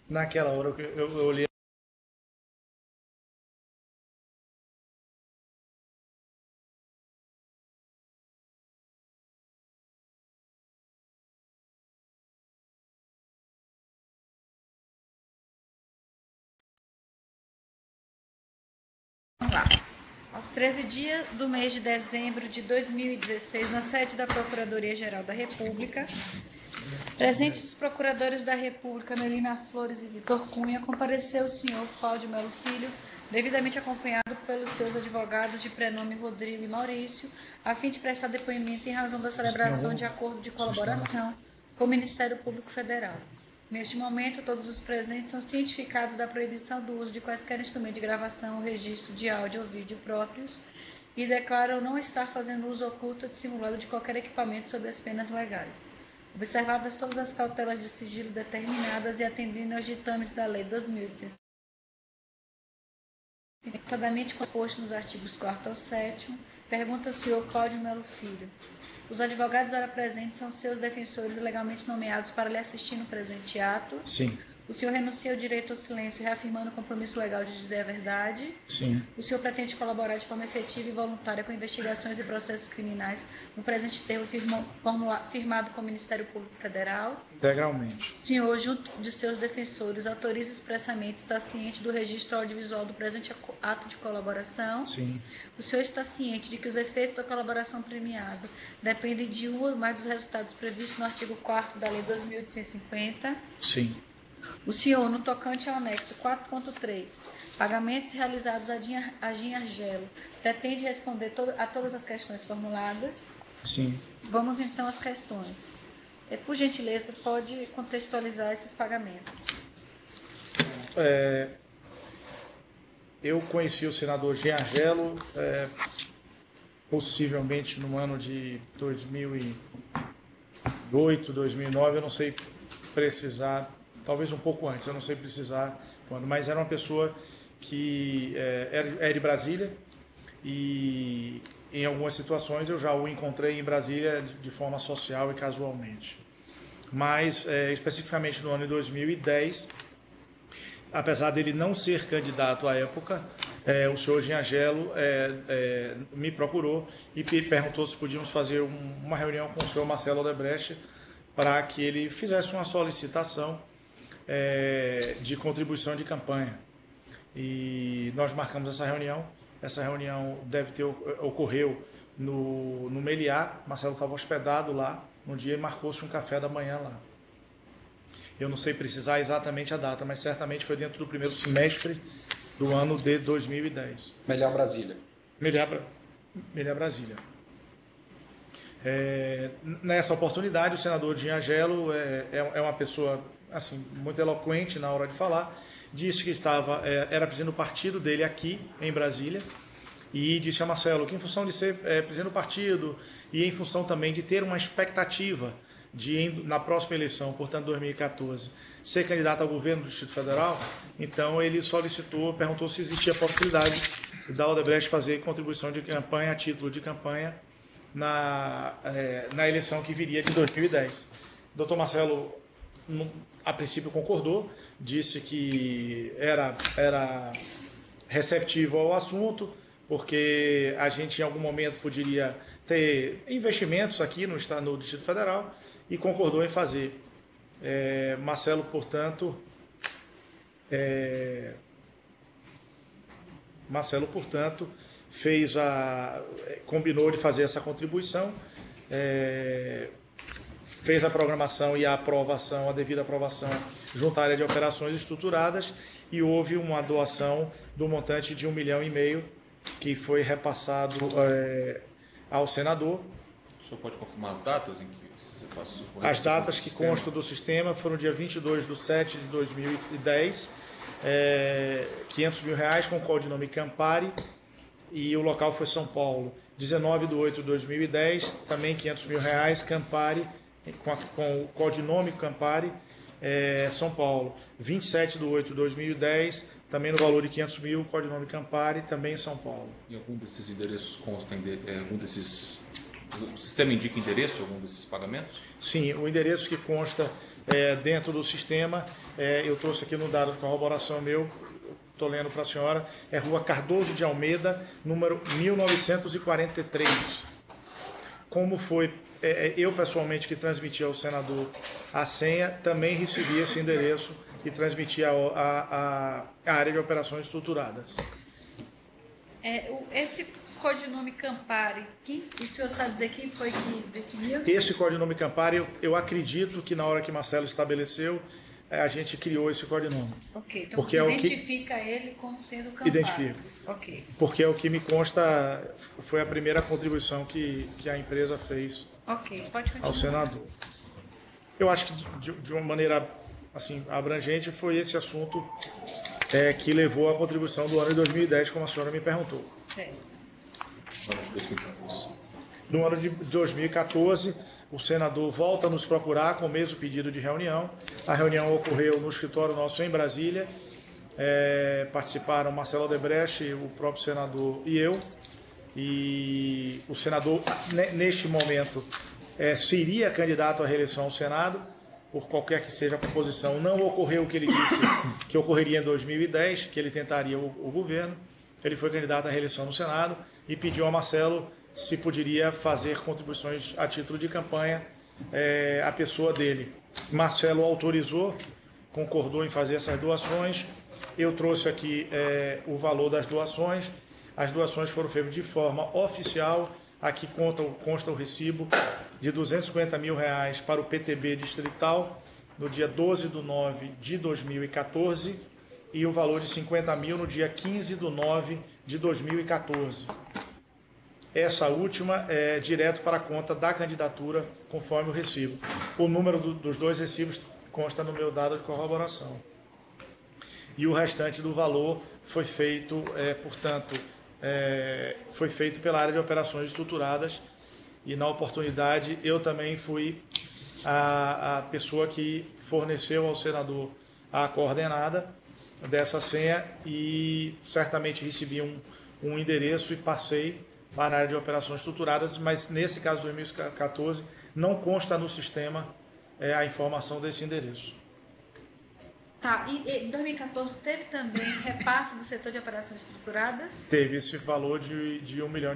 naquela hora eu olhei. Vamos lá. Aos 13 dias do mês de dezembro de 2016, na sede da Procuradoria-Geral da República, presentes os procuradores da República, Melina Flores e Vitor Cunha, compareceu o senhor Cláudio Melo Filho, devidamente acompanhado pelos seus advogados de prenome Rodrigo e Maurício, a fim de prestar depoimento em razão da celebração de acordo de colaboração com o Ministério Público Federal. Neste momento, todos os presentes são cientificados da proibição do uso de quaisquer instrumentos de gravação ou registro de áudio ou vídeo próprios e declaram não estar fazendo uso oculto ou dissimulado de qualquer equipamento sob as penas legais. Observadas todas as cautelas de sigilo determinadas e atendendo aos ditames da Lei 2.850, notadamente composto nos artigos 4º ao 7º, pergunta ao senhor Cláudio Melo Filho. Os advogados ora presentes são seus defensores legalmente nomeados para lhe assistir no presente ato. Sim. O senhor renuncia ao direito ao silêncio, reafirmando o compromisso legal de dizer a verdade. Sim. O senhor pretende colaborar de forma efetiva e voluntária com investigações e processos criminais no presente termo firmado com o Ministério Público Federal. Integralmente. O senhor, junto de seus defensores, autoriza expressamente, está ciente do registro audiovisual do presente ato de colaboração. Sim. O senhor está ciente de que os efeitos da colaboração premiada dependem de um ou mais dos resultados previstos no artigo 4º da Lei 2.850. Sim. O senhor, no tocante ao anexo 4.3, pagamentos realizados a Gin Argelo, pretende responder a todas as questões formuladas? Sim. Vamos então às questões. Por gentileza, pode contextualizar esses pagamentos. Eu conheci o senador Gin Argelo possivelmente no ano de 2008, 2009, eu não sei precisar, talvez um pouco antes, eu não sei precisar quando, mas era uma pessoa que era de Brasília e em algumas situações eu já o encontrei em Brasília de forma social e casualmente. Mas especificamente no ano de 2010, apesar dele não ser candidato à época, o senhor Gin Argelo me procurou e perguntou se podíamos fazer uma reunião com o senhor Marcelo Odebrecht para que ele fizesse uma solicitação de contribuição de campanha. E nós marcamos essa reunião. Essa reunião ocorreu no Meliá. Marcelo estava hospedado lá. Um dia marcou-se um café da manhã lá. Eu não sei precisar exatamente a data, mas certamente foi dentro do primeiro semestre do ano de 2010. Meliá Brasília. Meliá Brasília. Nessa oportunidade, o senador Gin Argelo é uma pessoa assim, muito eloquente na hora de falar. Disse que era presidente do partido dele aqui em Brasília e disse a Marcelo que em função de ser presidente do partido e em função também de ter uma expectativa de, na próxima eleição, portanto 2014, ser candidato ao governo do Distrito Federal, então ele perguntou se existia a possibilidade da Odebrecht fazer contribuição de campanha, a título de campanha, na eleição que viria de 2010. O Dr. Marcelo, a princípio, concordou, disse que era receptivo ao assunto, porque a gente em algum momento poderia ter investimentos aqui no Distrito Federal, e concordou em fazer. Marcelo, portanto, combinou de fazer essa contribuição, fez a programação e a devida aprovação juntária de operações estruturadas, e houve uma doação do montante de 1,5 milhão que foi repassado ao senador. O senhor pode confirmar as datas em que você passou? As datas que constam do sistema foram dia 22/7/2010, R$500 mil com o codinome Campari, e o local foi São Paulo. 19/8/2010, também R$500 mil, Campari, com o codinome Campari, São Paulo. 27/8/2010, também no valor de R$500 mil, codinome Campari, também em São Paulo. E algum desses endereços consta algum desses O sistema indica endereço de algum desses pagamentos? Sim, o endereço que consta dentro do sistema, eu trouxe aqui no dado de corroboração meu, estou lendo para a senhora, é Rua Cardoso de Almeida, número 1943. Como foi eu pessoalmente que transmiti ao senador a senha, também recebi esse endereço e transmiti a área de operações estruturadas. Esse codinome Campari, o senhor sabe dizer quem foi que definiu? Esse codinome Campari, eu acredito que na hora que Marcelo estabeleceu, a gente criou esse codinome. Ok, então porque você identifica ele como sendo Campari. Identifico. Ok. Porque é o que me consta, foi a primeira contribuição que a empresa fez pode continuar. ao senador. Eu acho que de uma maneira assim, abrangente foi esse assunto que levou à contribuição do ano de 2010, como a senhora me perguntou. Certo. No ano de 2014, o senador volta a nos procurar com o mesmo pedido de reunião. A reunião ocorreu no escritório nosso em Brasília. Participaram Marcelo Odebrecht, o próprio senador e eu. E o senador, neste momento, seria candidato à reeleição ao Senado, por qualquer que seja a proposição. Não ocorreu o que ele disse que ocorreria em 2010, que ele tentaria o governo. Ele foi candidato à reeleição no Senado e pediu a Marcelo se poderia fazer contribuições a título de campanha à pessoa dele. Marcelo autorizou, concordou em fazer essas doações. Eu trouxe aqui o valor das doações. As doações foram feitas de forma oficial. Aqui consta o recibo de R$250 mil para o PTB distrital no dia 12/9/2014 e o valor de R$50 mil no dia 15/9/2014. Essa última é direto para a conta da candidatura, conforme o recibo. O número dos dois recibos consta no meu dado de corroboração. E o restante do valor foi feito, foi feito pela área de operações estruturadas. E na oportunidade eu também fui a pessoa que forneceu ao senador a coordenada dessa senha e certamente recebi um endereço e passei para a área de operações estruturadas, mas nesse caso 2014 não consta no sistema a informação desse endereço. Tá, e em 2014 teve também repasse do setor de operações estruturadas? Teve esse valor de R$1 milhão.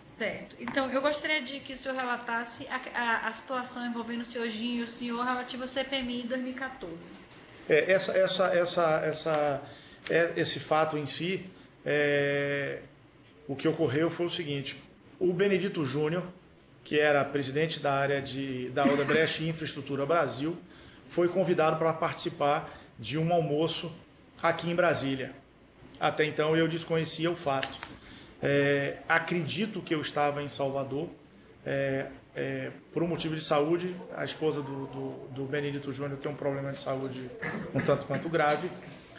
Certo. Então, eu gostaria de que o senhor relatasse a situação envolvendo o senhor Ginho e o senhor relativa ao CPMI em 2014. Esse fato em si, o que ocorreu foi o seguinte: o Benedito Júnior, que era presidente da área da Odebrecht Infraestrutura Brasil, foi convidado para participar de um almoço aqui em Brasília. Até então eu desconhecia o fato. Acredito que eu estava em Salvador por um motivo de saúde. A esposa do Benedito Júnior tem um problema de saúde um tanto quanto grave.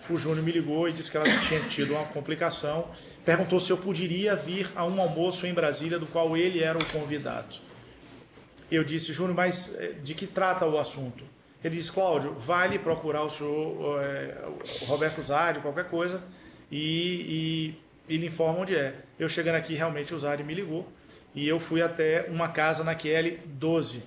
O Júnior me ligou e disse que ela tinha tido uma complicação. Perguntou se eu poderia vir a um almoço em Brasília, do qual ele era o convidado. Eu disse: Júnior, mas de que trata o assunto? Ele disse: Cláudio, vale procurar o senhor o Roberto Zardi, qualquer coisa, e ele informa onde é. Eu chegando aqui, realmente o Zardi me ligou, e eu fui até uma casa na QL 12.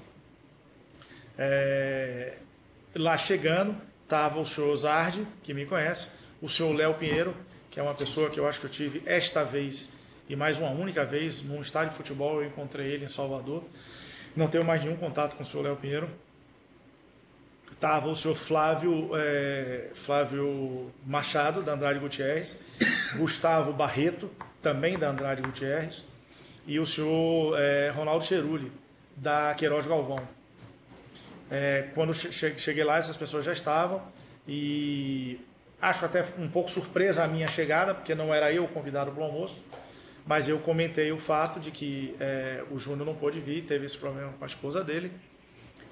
Lá chegando, estava o senhor Zardi, que me conhece, o senhor Léo Pinheiro, que é uma pessoa que eu acho que eu tive esta vez, e mais uma única vez, num estádio de futebol, eu encontrei ele em Salvador. Não tenho mais nenhum contato com o senhor Léo Pinheiro. Estava o senhor Flávio Machado, da Andrade Gutierrez, Gustavo Barreto, também da Andrade Gutierrez, e o senhor Ronaldo Cerulli, da Queiroz Galvão. Quando cheguei lá, essas pessoas já estavam, e acho até um pouco surpresa a minha chegada, porque não era eu o convidado para o almoço, mas eu comentei o fato de que o Júnior não pôde vir, teve esse problema com a esposa dele,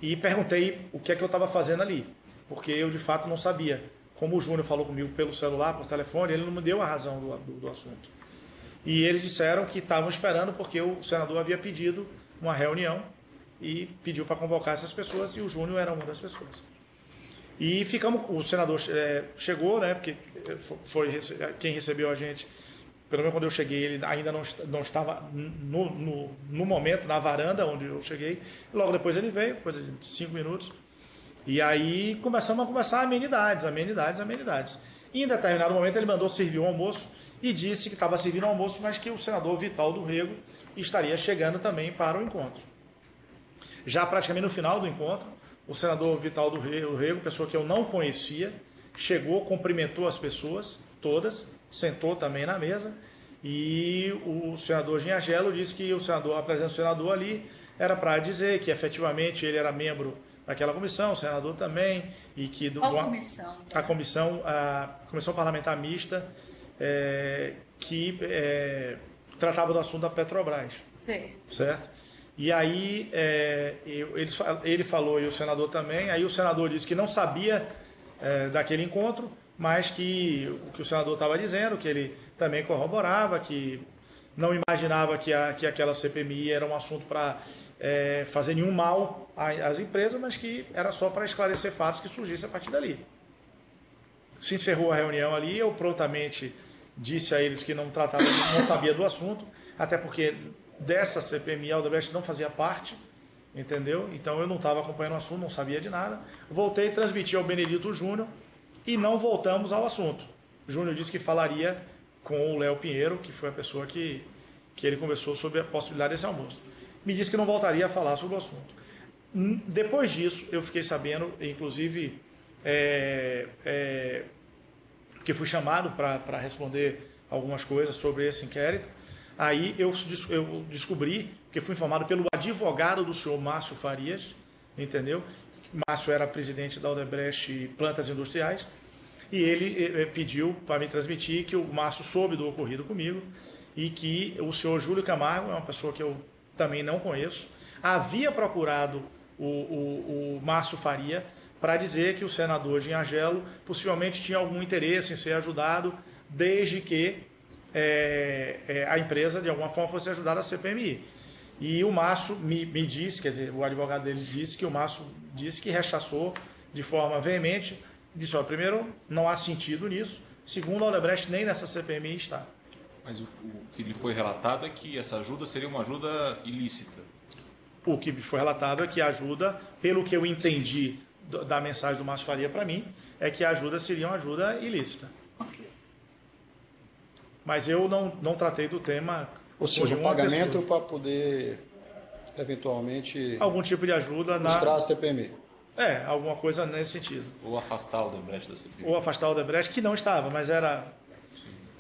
e perguntei o que é que eu estava fazendo ali, porque eu de fato não sabia. Como o Júnior falou comigo pelo celular, por telefone, ele não me deu a razão do assunto. E eles disseram que estavam esperando porque o senador havia pedido uma reunião e pediu para convocar essas pessoas, e o Júnior era uma das pessoas. E ficamos, o senador chegou, né, porque foi quem recebeu a gente, pelo menos quando eu cheguei, ele ainda não estava no momento, na varanda onde eu cheguei. Logo depois ele veio, coisa de 5 minutos. E aí começamos a conversar amenidades. E em determinado momento ele mandou servir o almoço e disse que estava servindo o almoço, mas que o senador Vital do Rego estaria chegando também para o encontro. Já praticamente no final do encontro, o senador Vital do Rego, pessoa que eu não conhecia, chegou, cumprimentou as pessoas todas, sentou também na mesa, e o senador Giangelo disse que a presença do senador ali era para dizer que efetivamente ele era membro daquela comissão, o senador também, e que... Qual comissão? A comissão parlamentar mista, que tratava do assunto da Petrobras. Certo? E aí ele falou, e o senador também, aí o senador disse que não sabia daquele encontro, mas que o que o senador estava dizendo, que ele também corroborava, que não imaginava que aquela CPMI era um assunto para fazer nenhum mal às empresas, mas que era só para esclarecer fatos que surgissem a partir dali. Se encerrou a reunião ali, eu prontamente disse a eles que não sabia do assunto, até porque dessa CPMI a Odebrecht não fazia parte, entendeu? Então eu não estava acompanhando o assunto, não sabia de nada. Voltei e transmiti ao Benedito Júnior e não voltamos ao assunto. Júnior disse que falaria com o Léo Pinheiro, que foi a pessoa que ele conversou sobre a possibilidade desse almoço. Me disse que não voltaria a falar sobre o assunto. Depois disso, eu fiquei sabendo, inclusive, que fui chamado para responder algumas coisas sobre esse inquérito. Aí eu descobri, que fui informado pelo advogado do senhor Márcio Farias, entendeu? Márcio era presidente da Odebrecht Plantas Industriais, e ele pediu para me transmitir que o Márcio soube do ocorrido comigo e que o senhor Júlio Camargo, é uma pessoa que eu também não conheço, havia procurado o Márcio Faria para dizer que o senador Giangelo possivelmente tinha algum interesse em ser ajudado, desde que a empresa de alguma forma fosse ajudada a CPMI. E o Márcio me disse, quer dizer, o advogado dele disse que o Márcio disse que rechaçou de forma veemente, disse, primeiro, não há sentido nisso, segundo, a Odebrecht nem nessa CPMI está. Mas o que lhe foi relatado é que essa ajuda seria uma ajuda ilícita. O que foi relatado é que a ajuda, pelo que eu entendi da mensagem do Márcio Faria para mim, é que a ajuda seria uma ajuda ilícita. Mas eu não tratei do tema. Ou seja, o pagamento para poder, eventualmente, algum tipo de ajuda mostrar a CPMI. Alguma coisa nesse sentido. Ou afastar o Odebrecht da CPMI. Ou afastar o Odebrecht, que não estava, mas era...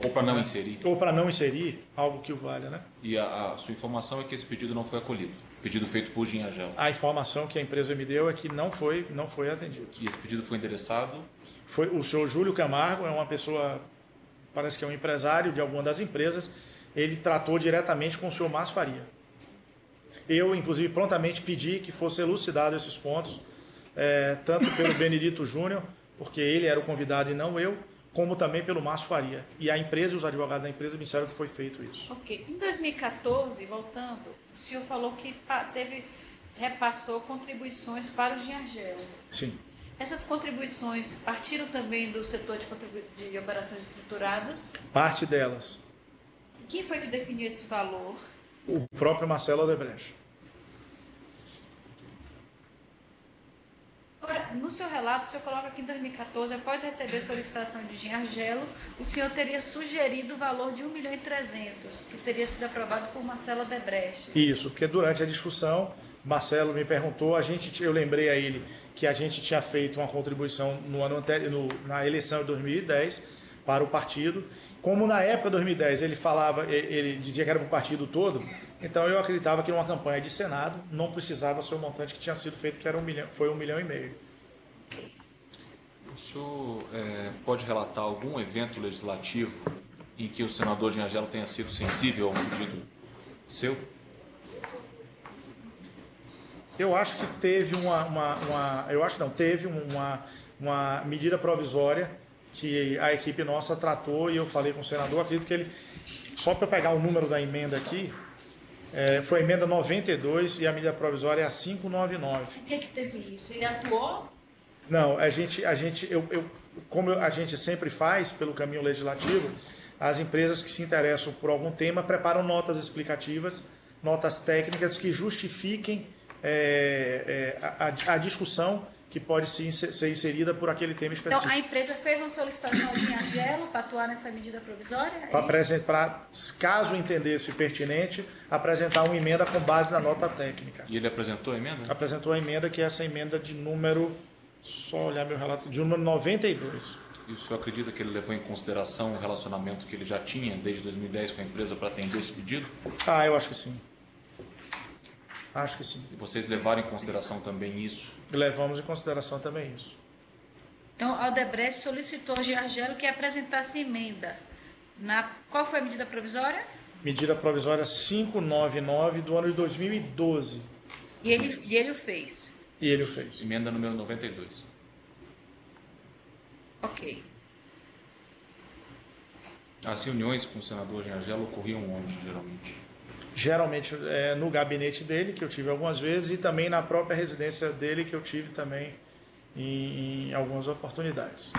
Ou para não inserir. Ou para não inserir, algo que o valha, né? E a sua informação é que esse pedido não foi acolhido. Pedido feito por Giangelo. A informação que a empresa me deu é que não foi atendido. E esse pedido foi endereçado? Foi o senhor Júlio Camargo, é uma pessoa, parece que é um empresário de alguma das empresas. Ele tratou diretamente com o senhor Márcio Faria. Eu, inclusive, prontamente pedi que fosse elucidado esses pontos, tanto pelo Benedito Júnior, porque ele era o convidado e não eu, como também pelo Márcio Faria. E a empresa e os advogados da empresa me disseram que foi feito isso. Ok. Em 2014, voltando, o senhor falou que repassou contribuições para o Giangelo. Sim. Essas contribuições partiram também do setor de operações estruturadas? Parte delas. Quem foi que definiu esse valor? O próprio Marcelo Odebrecht. Agora, no seu relato, o senhor coloca que em 2014, após receber solicitação de Giangelo, o senhor teria sugerido o valor de 1.300.000, que teria sido aprovado por Marcelo Odebrecht. Isso, porque durante a discussão, Marcelo me perguntou, eu lembrei a ele que a gente tinha feito uma contribuição no ano anterior, na eleição de 2010, para o partido. Como na época de 2010 ele dizia que era para o partido todo, então eu acreditava que numa campanha de Senado não precisava ser o montante que tinha sido feito, que era foi 1,5 milhão. O senhor pode relatar algum evento legislativo em que o senador Giangelo tenha sido sensível a um pedido seu? Eu acho que teve teve uma medida provisória que a equipe nossa tratou e eu falei com o senador, acredito que ele, só para pegar o número da emenda aqui, foi a emenda 92 e a medida provisória é a 599. Por que teve isso? Ele atuou? Não, como a gente sempre faz pelo caminho legislativo, as empresas que se interessam por algum tema preparam notas explicativas, notas técnicas que justifiquem a discussão que pode ser inserida por aquele tema específico. Então, a empresa fez uma solicitação ao Argelo para atuar nessa medida provisória? Para, caso entendesse pertinente, apresentar uma emenda com base na nota técnica. E ele apresentou a emenda? Apresentou a emenda, que é essa emenda de número, só olhar meu relato, de número 92. E o senhor acredita que ele levou em consideração o relacionamento que ele já tinha desde 2010 com a empresa para atender esse pedido? Eu acho que sim. Acho que sim. E vocês levaram em consideração também isso? Levamos em consideração também isso. Então, a Odebrecht solicitou ao Giargelo que apresentasse emenda. Qual foi a medida provisória? Medida provisória 599 do ano de 2012. E ele o fez? E ele o fez. Emenda número 92. Ok. As reuniões com o senador Giargelo ocorriam onde, geralmente? Geralmente no gabinete dele, que eu tive algumas vezes, e também na própria residência dele, que eu tive também em algumas oportunidades.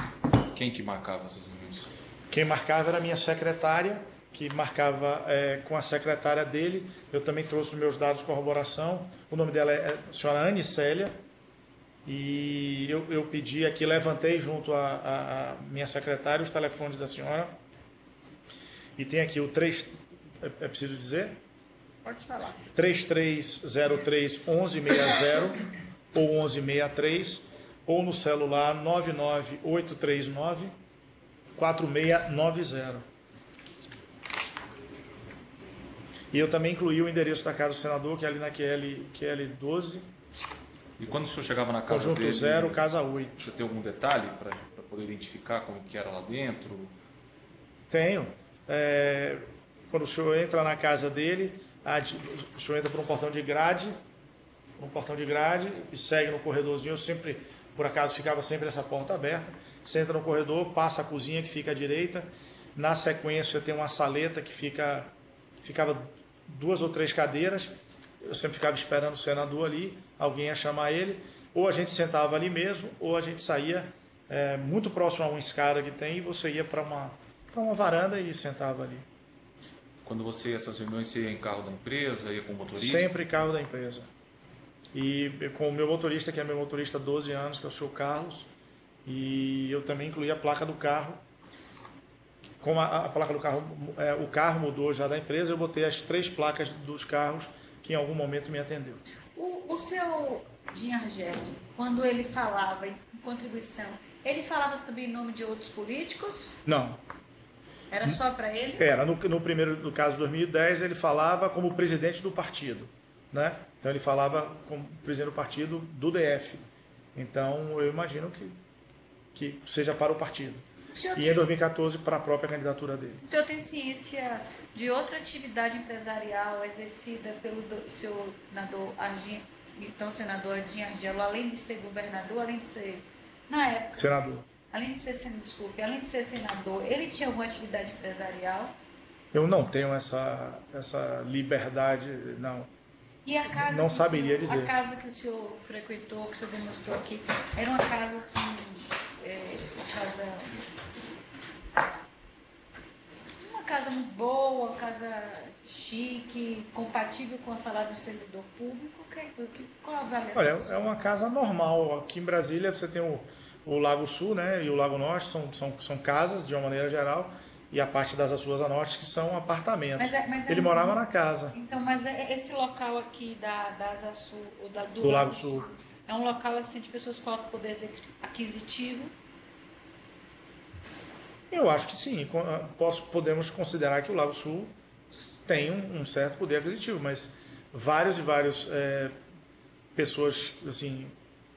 Quem que marcava essas reuniões? Quem marcava era a minha secretária, que marcava com a secretária dele. Eu também trouxe os meus dados de corroboração. O nome dela é a senhora Anicélia. E eu pedi aqui, levantei junto à minha secretária os telefones da senhora. E tem aqui o 3... É preciso dizer? Pode falar. 3303 1160 ou 1163, ou no celular 99839 4690. E eu também incluí o endereço da casa do senador, que é ali na QL 12. E quando o senhor chegava na casa Conjunto dele... 0, casa 8. Você tem algum detalhe para poder identificar como que era lá dentro? Tenho. Quando o senhor entra na casa dele, o senhor entra por um portão de grade, e segue no corredorzinho. Eu sempre, por acaso, ficava sempre essa porta aberta. Você entra no corredor, passa a cozinha que fica à direita. Na sequência tem uma saleta que ficava 2 ou 3 cadeiras. Eu sempre ficava esperando o senador ali, alguém ia chamar ele. Ou a gente sentava ali mesmo, ou a gente saía muito próximo a uma escada que tem, e você ia para uma varanda e sentava ali. Quando você ia essas reuniões, você ia em carro da empresa, ia com o motorista? Sempre carro da empresa. E com o meu motorista, que é meu motorista há 12 anos, que é o senhor Carlos. E eu também incluí a placa do carro. Como a placa do carro, o carro mudou já da empresa, eu botei as 3 placas dos carros que em algum momento me atendeu. O seu Giargelo, quando ele falava em contribuição, ele falava também em nome de outros políticos? Não. Era só para ele? Era. No caso de 2010, ele falava como presidente do partido, né? Então ele falava como presidente do partido do DF. Então eu imagino que seja para o partido. E em 2014 para a própria candidatura dele. O senhor tem ciência de outra atividade empresarial exercida pelo senador senador Giargelo, além de ser governador, além de ser, na época, senador? Além de ser senador, ele tinha alguma atividade empresarial? Eu não tenho essa liberdade, não. E a casa não saberia dizer. A casa que o senhor frequentou, que o senhor demonstrou aqui, era uma casa assim, uma casa muito boa, uma casa chique, compatível com o salário do servidor público? Qual a avaliação? Olha, é uma casa normal. Aqui em Brasília você tem o Lago Sul, né, e o Lago Norte, são casas de uma maneira geral, e a parte das Açuras a Norte que são apartamentos. Ele morava na casa. Então, mas esse local aqui das Açu, do Lago Sul é um local assim de pessoas com alto poder aquisitivo? Eu acho que sim. Podemos considerar que o Lago Sul tem um certo poder aquisitivo, mas vários pessoas, assim,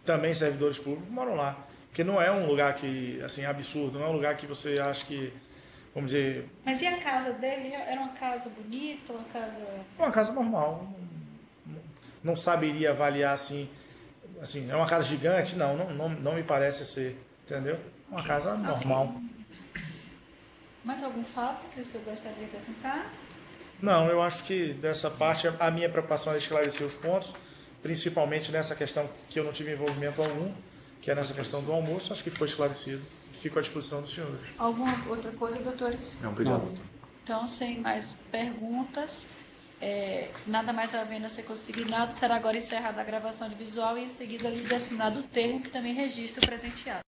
também servidores públicos moram lá. Porque não é um lugar que, assim, absurdo, não é um lugar que você acha que, vamos dizer... Mas e a casa dele? Era uma casa bonita, uma casa... Uma casa normal. Não saberia avaliar, assim, é uma casa gigante? Não me parece ser, entendeu? Uma casa normal. Mais algum fato que o senhor gostaria de acrescentar? Não, eu acho que dessa parte a minha preocupação é esclarecer os pontos, principalmente nessa questão que eu não tive envolvimento algum, que é nessa questão do almoço. Acho que foi esclarecido. fico à disposição dos senhores. Alguma outra coisa, doutores? Não, obrigado. Não. Então, sem mais perguntas, nada mais havendo a ser consignado, será agora encerrada a gravação de visual e em seguida lido e assinado o termo que também registra o presente ato.